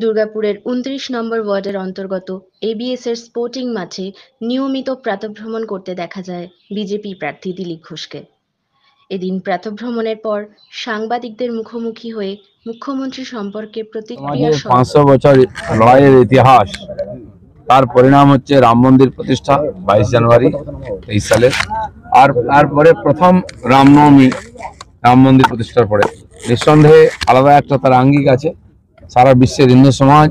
দুর্গাপুরের ২৯ নম্বর ওয়ার্ডের অন্তর্গত এবিএস-এর স্পোর্টিং মাঠে নিয়মিত প্রাতঃভ্রমণ করতে দেখা যায় বিজেপি প্রার্থী দিলীপ ঘোষকে। এদিন প্রাতঃভ্রমণের পর সাংবাদিকদের মুখোমুখি হয়ে মুখ্যমন্ত্রী সম্পর্কে প্রতিক্রিয়া 500 বছর লড়াইয়ের ইতিহাস, তার পরিণাম হচ্ছে রাম মন্দির প্রতিষ্ঠা 22 জানুয়ারি 23 সালে। আর তারপরে প্রথম রামনবমী, রাম মন্দির প্রতিষ্ঠার পরে নিঃসন্দেহে আলাদা একটা তার আঙ্গিক আছে। সারা বিশ্বের হিন্দু সমাজ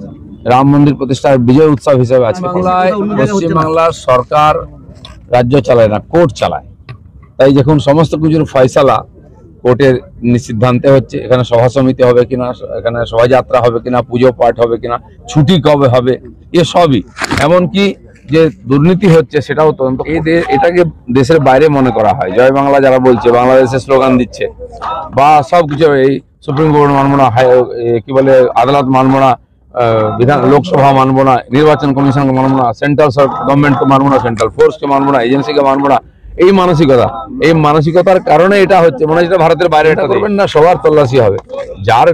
রাম মন্দির প্রতিষ্ঠার বিজয় উৎসব হিসেবে আছে। পশ্চিমবাংলার সরকার রাজ্য চালায় না, কোর্ট চালায়। তাই যখন সমস্ত কিছুর ফয়সালা কোর্টের সিদ্ধান্তে হচ্ছে, এখানে সভা সমিতি হবে কিনা, এখানে শোভাযাত্রা হবে কিনা, পুজো পাঠ হবে কিনা, ছুটি কবে হবে, এসবই, এমনকি যে দুর্নীতি হচ্ছে সেটাও তদন্ত। এটাকে দেশের বাইরে মনে করা হয়। জয় বাংলা যারা বলছে, বাংলাদেশের স্লোগান দিচ্ছে, বা সবকিছু এই সুপ্রিম কোর্ট মানব না, কি বলে আদালত মানব না, লোকসভা মানব না, নির্বাচন কমিশনকে মানব না, সেন্ট্রাল গভর্নমেন্টকে মানব না, সেন্ট্রাল ফোর্সকে মানব না, এজেন্সিকে মানব না, এই মানসিকতার কারণে এটা হচ্ছে। মনে হয় ভারতের বাইরে এটা করবেন না, সবার তল্লাশি হবে।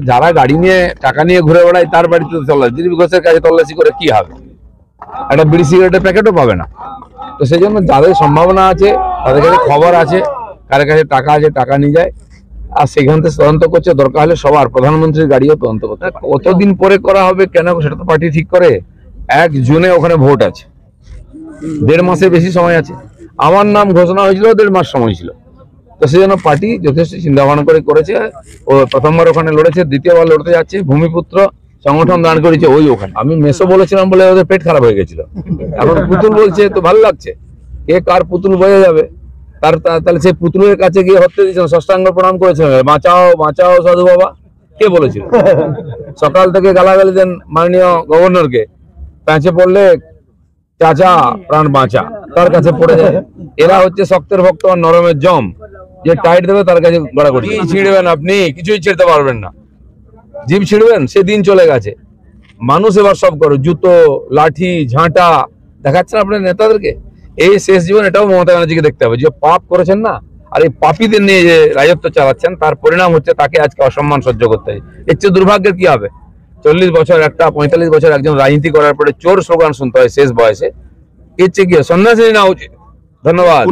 যারা গাড়ি নিয়ে টাকা নিয়ে ঘুরে বেড়ায় তার বাড়িতে তল্লাশি, দিলীপ ঘোষের কাছে তল্লাশি করে কি হবে? একটা বিড়ি সিগারেটের প্যাকেটও পাবে না। তো সেই জন্য যাদের সম্ভাবনা আছে, তাদের কাছে খবর আছে, কার কাছে টাকা আছে, টাকা নিয়ে যায়, আর সেখান থেকে তদন্ত করছে। দরকার হলে সবার, প্রধানমন্ত্রীর গাড়িও তদন্ত করতে। কতদিন পরে করা হবে, কেন, সেটা তো পার্টি ঠিক করে। 1 জুনে ওখানে ভোট আছে, 1.5 মাসের বেশি সময় আছে। আমার নাম ঘোষণা হয়েছিল, 1.5 মাস সময় ছিল। তো সেই জন্য পার্টি যথেষ্ট চিন্তা ভাবনা করে করেছে। ও প্রথমবার ওখানে লড়েছে, দ্বিতীয়বার লড়তে যাচ্ছে। ভূমিপুত্র সংগঠন দান করেছে ওই ওখানে। আমি মেসো বলেছিলাম বলে ওদের পেট খারাপ হয়ে গেছিল। এখন পুতুল বলছে, তো ভালো লাগছে। কে কার পুতুল বোঝা যাবে। তাহলে সেই পুতুলের কাছে গিয়ে হত্যা দিয়েছিলেন, ষষ্ঠাঙ্গ প্রণাম করেছিলেন, বাঁচাও বাঁচাও সাধু বাবা, কে বলেছিল? সকাল থেকে গালাগালি দেন মাননীয় গভর্নরকে, প্যাঁচে পড়লে চাচা প্রাণ বাঁচা, তার কাছে পড়ে যায়। এরা হচ্ছে শক্তের ভক্ত আর নরমের জম, যে টাইট দেবে তার কাছে গড়াগড়ি। ছিঁড়বেন আপনি, কিছুই ছিঁড়তে পারবেন না। জিভ ছিঁড়বেন, সে দিন চলে গেছে। মানুষ এবার সব করে, জুতো, লাঠি, ঝাঁটা দেখাচ্ছেন আপনার নেতাদেরকে। এই শেষ জীবন এটাও মমতা ব্যানার্জিকে দেখতে হবে, যে পাপ করেছেন না, আর এই পাপীদের নিয়ে যে রাজত্ব চালাচ্ছেন, তার পরিণাম হচ্ছে তাকে আজকে অসম্মান সহ্য করতে হয়। এর চেয়ে দুর্ভাগ্যের কি হবে? 40 বছর 45 বছর একজন রাজনীতি করার পরে চোর স্লোগান শুনতে হয় শেষ বয়সে। এর চেয়ে কি সন্ন্যাসী না উচিত? ধন্যবাদ।